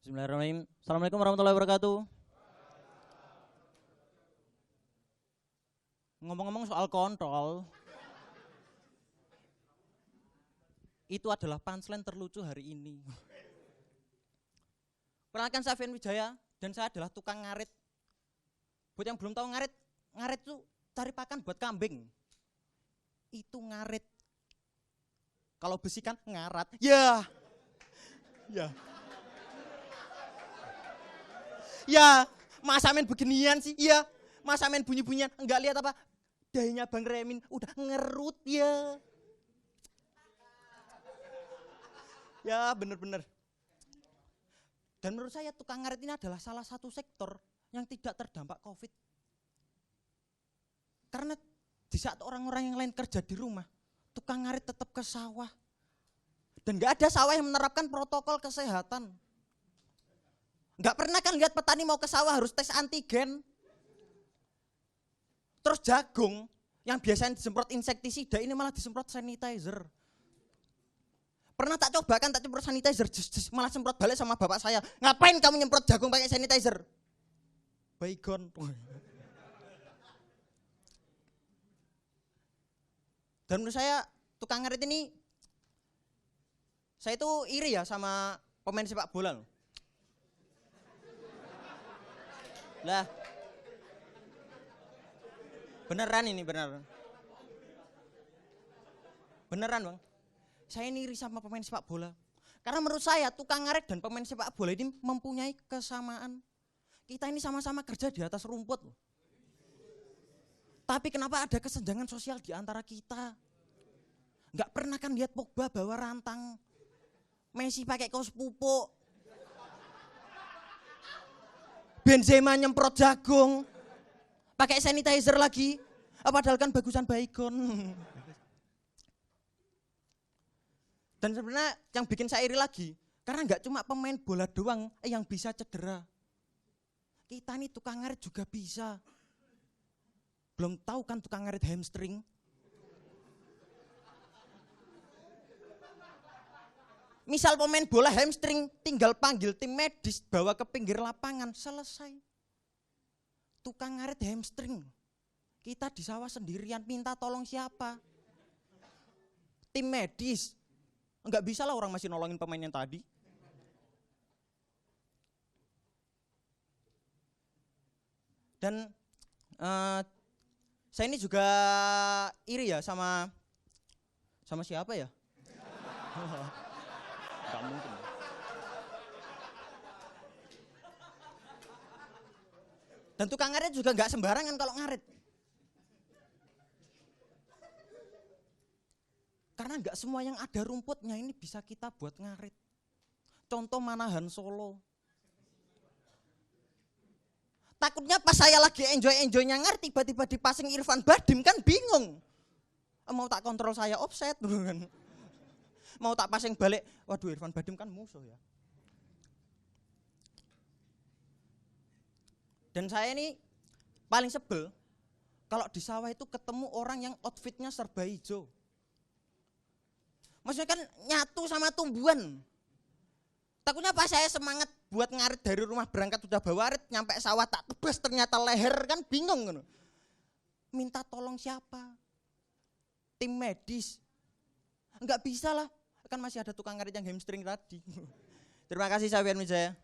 Bismillahirrahmanirrahim. Assalamualaikum warahmatullahi wabarakatuh. Ngomong-ngomong soal kontrol, itu adalah punchline terlucu hari ini. Perkenalkan saya Fian Wijaya dan saya adalah tukang ngarit. Buat yang belum tahu ngarit, ngarit itu cari pakan buat kambing. Itu ngarit. Kalau besi kan ngarat. Ya. Ya. Ya, masa main beginian sih? Iya, masa main bunyi-bunyian? Enggak lihat apa? Dahinya Bang Remin udah ngerut ya. Ya, bener-bener. Dan menurut saya tukang ngarit ini adalah salah satu sektor yang tidak terdampak COVID. Karena di saat orang-orang yang lain kerja di rumah, tukang ngarit tetap ke sawah. Dan enggak ada sawah yang menerapkan protokol kesehatan. Enggak pernah kan lihat petani mau ke sawah harus tes antigen. Terus jagung yang biasanya disemprot insektisida ini malah disemprot sanitizer. Pernah tak coba kan tak semprot sanitizer, malah semprot balik sama bapak saya. Ngapain kamu nyemprot jagung pakai sanitizer? Baygon. Dan menurut saya tukang ngarit ini, saya itu iri ya sama pemain sepak bola loh. Lah, beneran ini beneran. Beneran bang, saya ini iri sama pemain sepak bola. Karena menurut saya tukang ngarit dan pemain sepak bola ini mempunyai kesamaan. Kita ini sama-sama kerja di atas rumput loh. Tapi kenapa ada kesenjangan sosial di antara kita? Gak pernah kan lihat Pogba bawa rantang, Messi pakai kaos pupuk, Benzema nyemprot jagung, pakai sanitizer lagi, padahal kan bagusan Baygon. Dan sebenarnya yang bikin saya iri lagi, karena nggak cuma pemain bola doang yang bisa cedera. Kita nih tukang ngarit juga bisa. Belum tahu kan tukang ngarit hamstring? Misal pemain bola hamstring, tinggal panggil tim medis, bawa ke pinggir lapangan, selesai. Tukang ngarit hamstring, kita di sawah sendirian, minta tolong siapa? Tim medis. Enggak bisa lah orang masih nolongin pemain yang tadi. Dan saya ini juga iri ya sama siapa ya? Gak mungkin. Dan tukang ngarit juga gak sembarangan kalau ngarit. Karena gak semua yang ada rumputnya ini bisa kita buat ngarit. Contoh Manahan Solo. Takutnya pas saya lagi enjoy-enjoynya ngarit, tiba-tiba dipasang Irfan Badim kan bingung. Mau tak kontrol saya offset kan. Mau tak pasang balik, waduh Irfan Badim kan musuh ya. Dan saya ini paling sebel kalau di sawah itu ketemu orang yang outfitnya serba hijau. Maksudnya kan nyatu sama tumbuhan. Takutnya pas saya semangat buat ngarit dari rumah berangkat udah bawa arit, nyampe sawah tak tebas ternyata leher kan bingung kan. Minta tolong siapa? Tim medis. Enggak bisa lah. Kan masih ada tukang ngarit yang hamstring tadi. Terima kasih saya Fian Wijaya.